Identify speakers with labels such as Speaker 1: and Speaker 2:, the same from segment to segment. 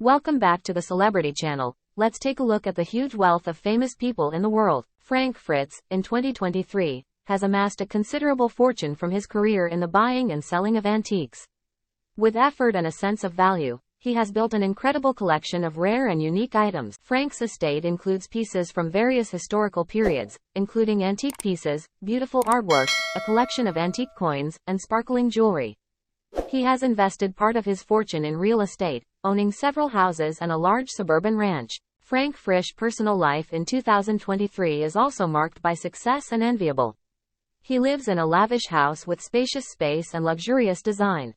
Speaker 1: Welcome back to the Celebrity Channel. Let's take a look at the huge wealth of famous people in the world. Frank Fritz, in 2023, has amassed a considerable fortune from his career in the buying and selling of antiques. With effort and a sense of value, he has built an incredible collection of rare and unique items. Frank's estate includes pieces from various historical periods, including antique pieces, beautiful artwork, a collection of antique coins, and sparkling jewelry. He has invested part of his fortune in real estate, owning several houses and a large suburban ranch. Frank Fritz's personal life in 2023 is also marked by success and enviable. He lives in a lavish house with spacious space and luxurious design.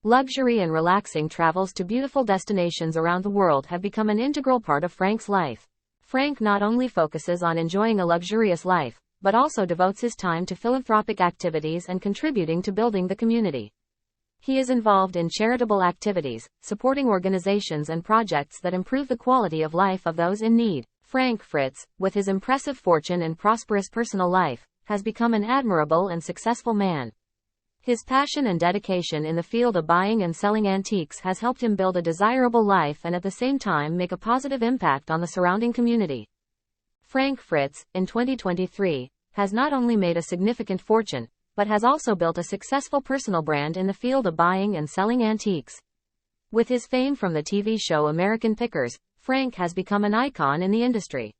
Speaker 1: Luxury and relaxing travels to beautiful destinations around the world have become an integral part of Frank's life. Frank not only focuses on enjoying a luxurious life, but also devotes his time to philanthropic activities and contributing to building the community. He is involved in charitable activities, supporting organizations and projects that improve the quality of life of those in need. Frank Fritz, with his impressive fortune and prosperous personal life, has become an admirable and successful man. His passion and dedication in the field of buying and selling antiques has helped him build a desirable life and at the same time make a positive impact on the surrounding community. Frank Fritz, in 2023, has not only made a significant fortune, but has also built a successful personal brand in the field of buying and selling antiques. With his fame from the TV show American Pickers, Frank has become an icon in the industry.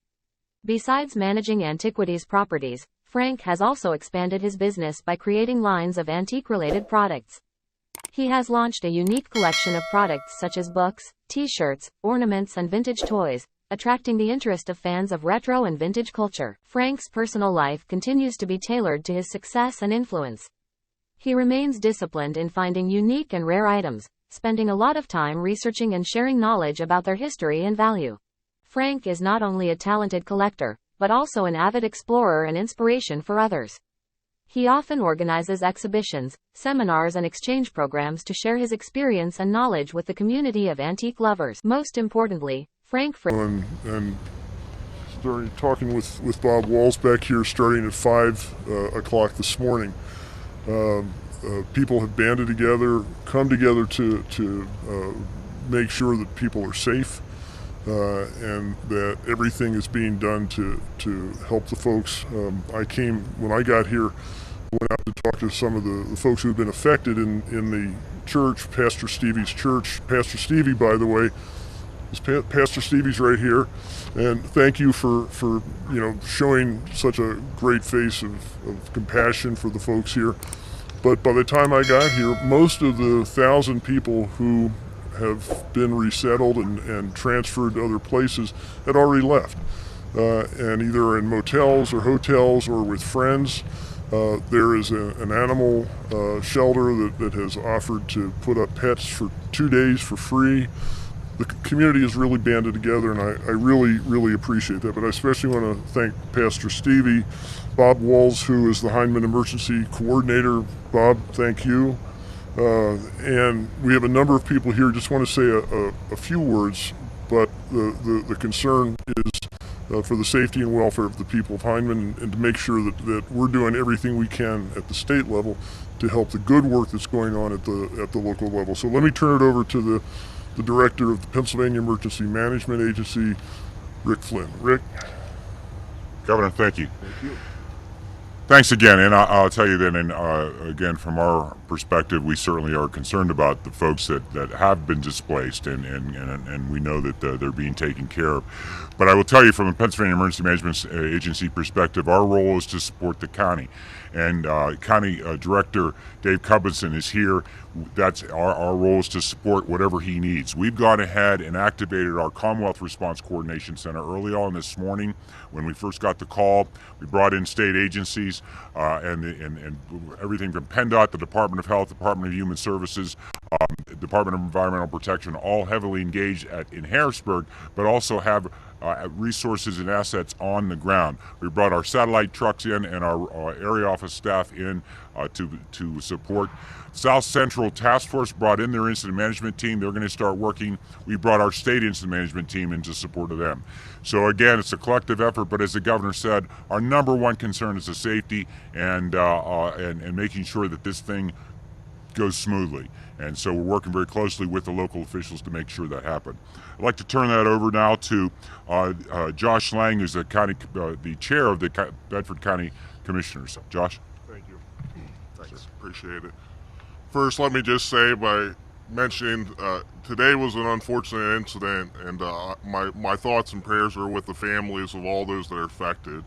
Speaker 1: Besides managing antiquities properties, Frank has also expanded his business by creating lines of antique-related products. He has launched a unique collection of products such as books, t-shirts, ornaments and vintage toys, attracting the interest of fans of retro and vintage culture. Frank's personal life continues to be tailored to his success and influence. He remains disciplined in finding unique and rare items, spending a lot of time researching and sharing knowledge about their history and value. Frank is not only a talented collector, but also an avid explorer and inspiration for others. He often organizes exhibitions, seminars and exchange programs to share his experience and knowledge with the community of antique lovers. Most importantly, Frank Fritz
Speaker 2: and started talking with Bob Walls back here starting at 5 o'clock this morning. People have banded together, come together to make sure that people are safe. And that everything is being done to help the folks. When I got here, went out to talk to some of the folks who have been affected in the church, Pastor Stevie's church. Pastor Stevie, by the way, Pastor Stevie's right here, and thank you for showing such a great face of compassion for the folks here. But by the time I got here, most of the 1,000 people who have been resettled and transferred to other places had already left, and either in motels or hotels or with friends. There is an animal shelter that has offered to put up pets for 2 days for free. The community has really banded together, and I really appreciate that. But I especially want to thank Pastor Stevie, Bob Walls, who is the Heinemann Emergency Coordinator. Bob, thank you. And we have a number of people here. Just want to say a few words, but the concern is for the safety and welfare of the people of Heinemann, and to make sure that we're doing everything we can at the state level to help the good work that's going on at the local level. So let me turn it over to the director of the Pennsylvania Emergency Management Agency, Rick Flynn. Rick?
Speaker 3: Governor, thank you.
Speaker 2: Thank you.
Speaker 3: Thanks again, and I'll tell you that, and again, from our perspective, we certainly are concerned about the folks that have been displaced, and we know that they're being taken care of. But I will tell you, from a Pennsylvania Emergency Management Agency perspective, our role is to support the county. And County Director Dave Cubbinson is here. That's our role is to support whatever he needs. We've gone ahead and activated our Commonwealth Response Coordination Center early on this morning. When we first got the call, we brought in state agencies and everything from PennDOT, the Department of Health, Department of Human Services, Department of Environmental Protection, all heavily engaged in Harrisburg, but also have resources and assets on the ground. We brought our satellite trucks in and our area office staff in to support. South Central Task Force brought in their incident management team. They're going to start working. We brought our state incident management team into support of them. So again, it's a collective effort, but as the governor said, our number one concern is the safety and making sure that this thing goes smoothly. And so we're working very closely with the local officials to make sure that happens. I'd like to turn that over now to Josh Lang, who's the chair of the Bedford County Commissioners. Josh?
Speaker 2: Thank you. Thanks. Appreciate it. First, let me just say by mentioning today was an unfortunate incident, and my thoughts and prayers are with the families of all those that are affected.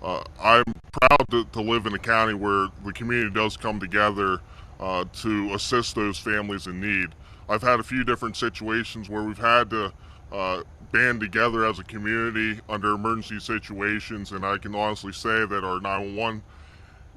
Speaker 2: I'm proud to live in a county where the community does come together to assist those families in need. I've had a few different situations where we've had to band together as a community under emergency situations, and I can honestly say that our 911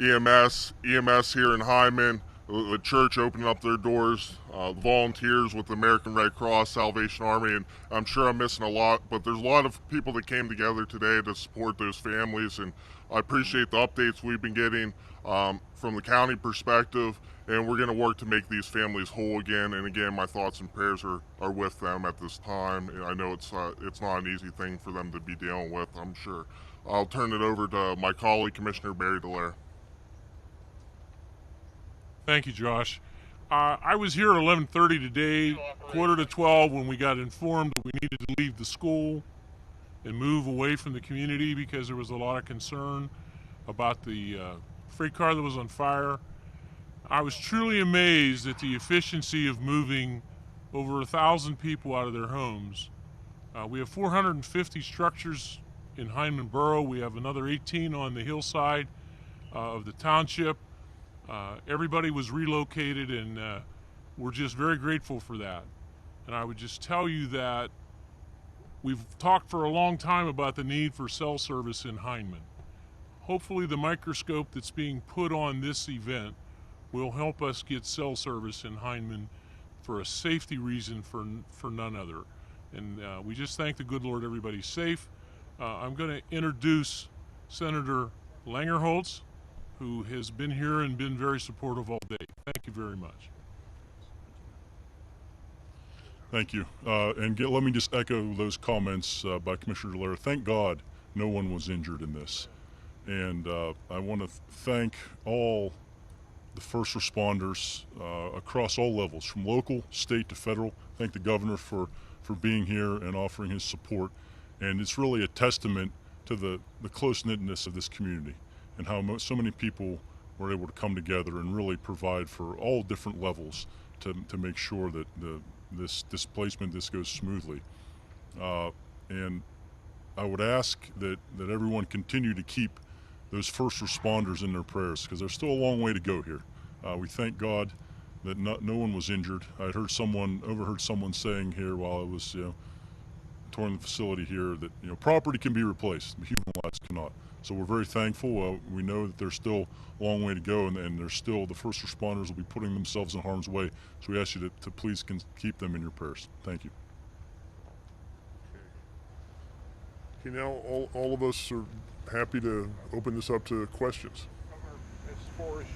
Speaker 2: EMS here in Hyman, the church opening up their doors, volunteers with the American Red Cross, Salvation Army, and I'm sure I'm missing a lot, but there's a lot of people that came together today to support those families, and I appreciate the updates we've been getting from the county perspective, and we're going to work to make these families whole again. And again, my thoughts and prayers are with them at this time. And I know it's not an easy thing for them to be dealing with, I'm sure. I'll turn it over to my colleague, Commissioner Barry Dallaire.
Speaker 4: Thank you, Josh. I was here at 11:30 today, quarter to 12, when we got informed that we needed to leave the school and move away from the community because there was a lot of concern about the freight car that was on fire. I was truly amazed at the efficiency of moving over 1,000 people out of their homes. We have 450 structures in Hyman Borough. We have another 18 on the hillside of the township. Everybody was relocated, and we're just very grateful for that. And I would just tell you that we've talked for a long time about the need for cell service in Hyman. Hopefully the microscope that's being put on this event will help us get cell service in Hyman for a safety reason for none other. And we just thank the good Lord everybody's safe. I'm going to introduce Senator Langerholtz, who has been here and been very supportive all day. Thank you very much.
Speaker 5: Thank you. Let me just echo those comments by Commissioner Dallaire. Thank God no one was injured in this. And I want to thank all the first responders across all levels, from local, state to federal. Thank the governor for being here and offering his support. And it's really a testament to the close-knitness of this community and how so many people were able to come together and really provide for all different levels to make sure that this displacement goes smoothly. And I would ask that everyone continue to keep those first responders in their prayers, because there's still a long way to go here. We thank God that no one was injured. I overheard someone saying here while I was touring the facility here that property can be replaced, but human lives cannot. So we're very thankful. We know that there's still a long way to go, and there's still the first responders will be putting themselves in harm's way. So we ask you to please keep them in your prayers. Thank you.
Speaker 2: Okay, now all of us are happy to open this up to questions.
Speaker 6: As far as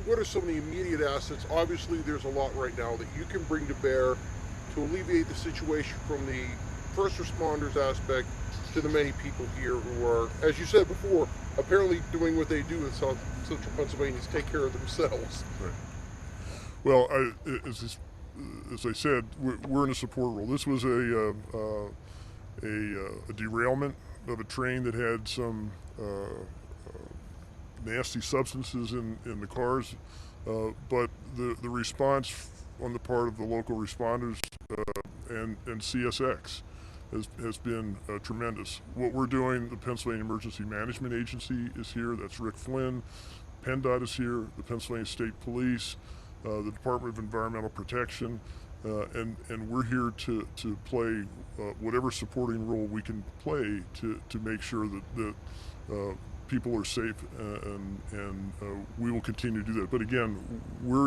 Speaker 6: what are some of the immediate assets? Obviously, there's a lot right now that you can bring to bear to alleviate the situation, from the first responders aspect to the many people here who are, as you said before, apparently doing what they do in Central Pennsylvania, is take care of themselves.
Speaker 2: Right. Well, as I said, we're in a support role. This was a derailment of a train that had some nasty substances in the cars, but the response on the part of the local responders and CSX has been tremendous. What we're doing, the Pennsylvania Emergency Management Agency is here. That's Rick Flynn. PennDOT is here. The Pennsylvania State Police, the Department of Environmental Protection, and we're here to play whatever supporting role we can play to make sure that people are safe, and we will continue to do that. But again, we're